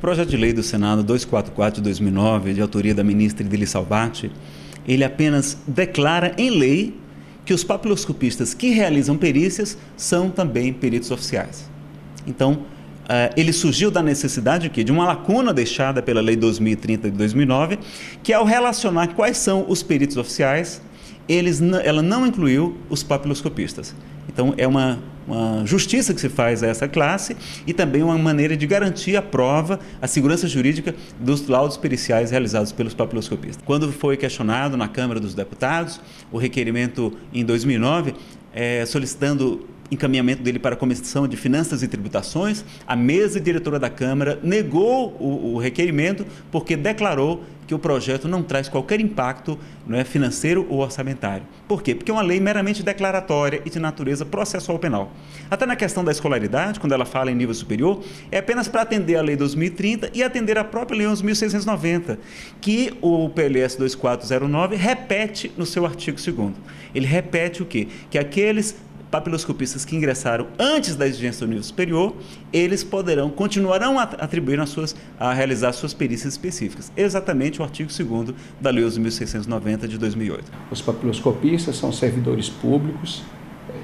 projeto de lei do Senado 244 de 2009, de autoria da ministra Idely Salvati, ele apenas declara em lei que os papiloscopistas que realizam perícias são também peritos oficiais. Então, ele surgiu da necessidade de uma lacuna deixada pela Lei 2030 de 2009, que ao relacionar quais são os peritos oficiais, ela não incluiu os papiloscopistas. Então, é uma justiça que se faz a essa classe e também uma maneira de garantir a prova, a segurança jurídica dos laudos periciais realizados pelos papiloscopistas. Quando foi questionado na Câmara dos Deputados, o requerimento em 2009, solicitando encaminhamento dele para a Comissão de Finanças e Tributações, a mesa diretora da Câmara negou o requerimento porque declarou que o projeto não traz qualquer impacto, financeiro ou orçamentário. Por quê? Porque é uma lei meramente declaratória e de natureza processual penal. Até na questão da escolaridade, quando ela fala em nível superior, é apenas para atender a Lei 2030 e atender a própria Lei 11.690, que o PLS 2409 repete no seu artigo 2º. Ele repete o quê? Que aqueles papiloscopistas que ingressaram antes da exigência do nível superior, eles continuarão a realizar suas perícias específicas. Exatamente o artigo 2º da Lei 11.690 de 2008. Os papiloscopistas são servidores públicos,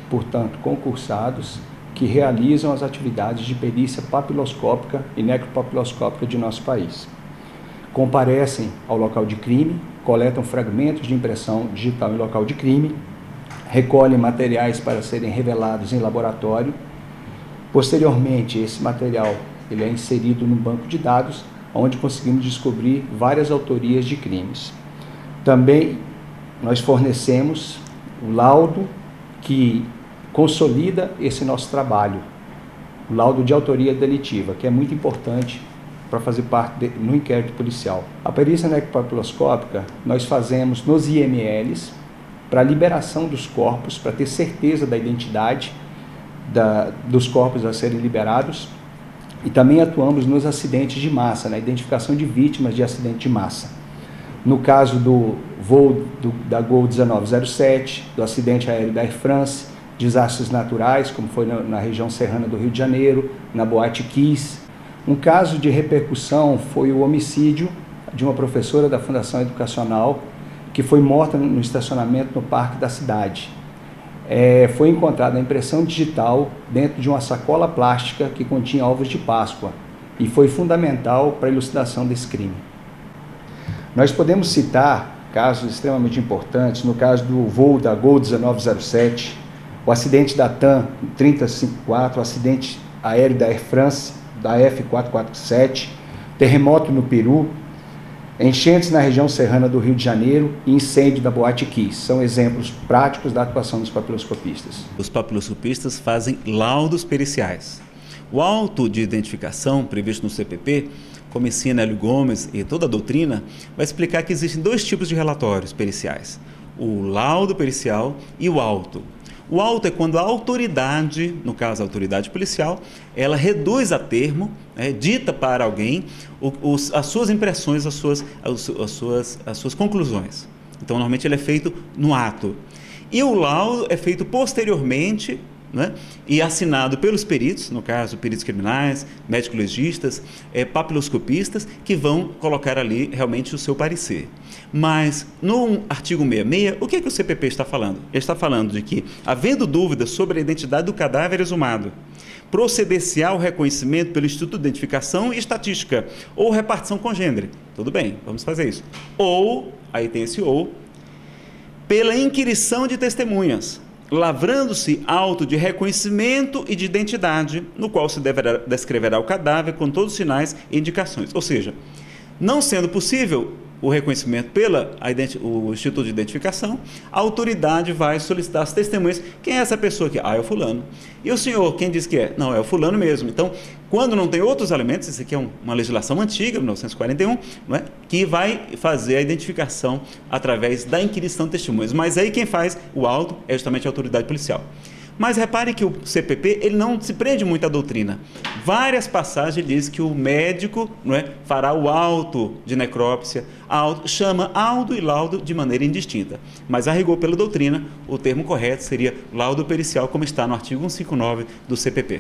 portanto concursados, que realizam as atividades de perícia papiloscópica e necropapiloscópica de nosso país. Comparecem ao local de crime, coletam fragmentos de impressão digital em local de crime, recolhem materiais para serem revelados em laboratório. Posteriormente, esse material ele é inserido no banco de dados, onde conseguimos descobrir várias autorias de crimes. Também nós fornecemos o laudo que consolida esse nosso trabalho, o laudo de autoria delitiva, que é muito importante para fazer parte no inquérito policial. A perícia necropapiloscópica nós fazemos nos IMLs, para a liberação dos corpos, para ter certeza da identidade dos corpos a serem liberados, e também atuamos nos acidentes de massa, na identificação de vítimas de acidente de massa. No caso do voo da Gol 1907, do acidente aéreo da Air France, desastres naturais, como foi na região serrana do Rio de Janeiro, na Boate Kiss. Um caso de repercussão foi o homicídio de uma professora da Fundação Educacional, que foi morta no estacionamento no Parque da Cidade. Foi encontrada a impressão digital dentro de uma sacola plástica que continha ovos de Páscoa e foi fundamental para a elucidação desse crime. Nós podemos citar casos extremamente importantes, no caso do voo da Gol 1907, o acidente da TAM 3054, o acidente aéreo da Air France, da F447, terremoto no Peru, enchentes na região serrana do Rio de Janeiro e incêndio da Boate Kiss. São exemplos práticos da atuação dos papiloscopistas. Os papiloscopistas fazem laudos periciais. O auto de identificação previsto no CPP, como ensina Hélio Gomes e toda a doutrina, vai explicar que existem dois tipos de relatórios periciais: o laudo pericial e o auto. O auto é quando a autoridade, no caso a autoridade policial, ela reduz a termo, dita para alguém as suas impressões, as suas conclusões. Então, normalmente ele é feito no ato. E o laudo é feito posteriormente, e assinado pelos peritos, no caso peritos criminais, médico-legistas, papiloscopistas, que vão colocar ali realmente o seu parecer. Mas no artigo 66, o que o CPP está falando? Ele está falando de que, havendo dúvidas sobre a identidade do cadáver exumado, proceder-se ao reconhecimento pelo Instituto de Identificação e Estatística ou repartição congênere. Tudo bem, vamos fazer isso. Ou, aí tem esse ou, pela inquirição de testemunhas, lavrando-se auto de reconhecimento e de identidade, no qual se descreverá o cadáver com todos os sinais e indicações. Ou seja, não sendo possível o reconhecimento o Instituto de Identificação, a autoridade vai solicitar as testemunhas. Quem é essa pessoa aqui? É o fulano. E o senhor, quem diz que é? Não, é o fulano mesmo. Então, quando não tem outros elementos, isso aqui é uma legislação antiga, 1941, que vai fazer a identificação através da inquirição de testemunhas. Mas aí quem faz o auto é justamente a autoridade policial. Mas repare que o CPP ele não se prende muito à doutrina. Várias passagens diz que o médico fará o auto de necrópsia, chama auto e laudo de maneira indistinta. Mas a rigor pela doutrina, o termo correto seria laudo pericial, como está no artigo 159 do CPP.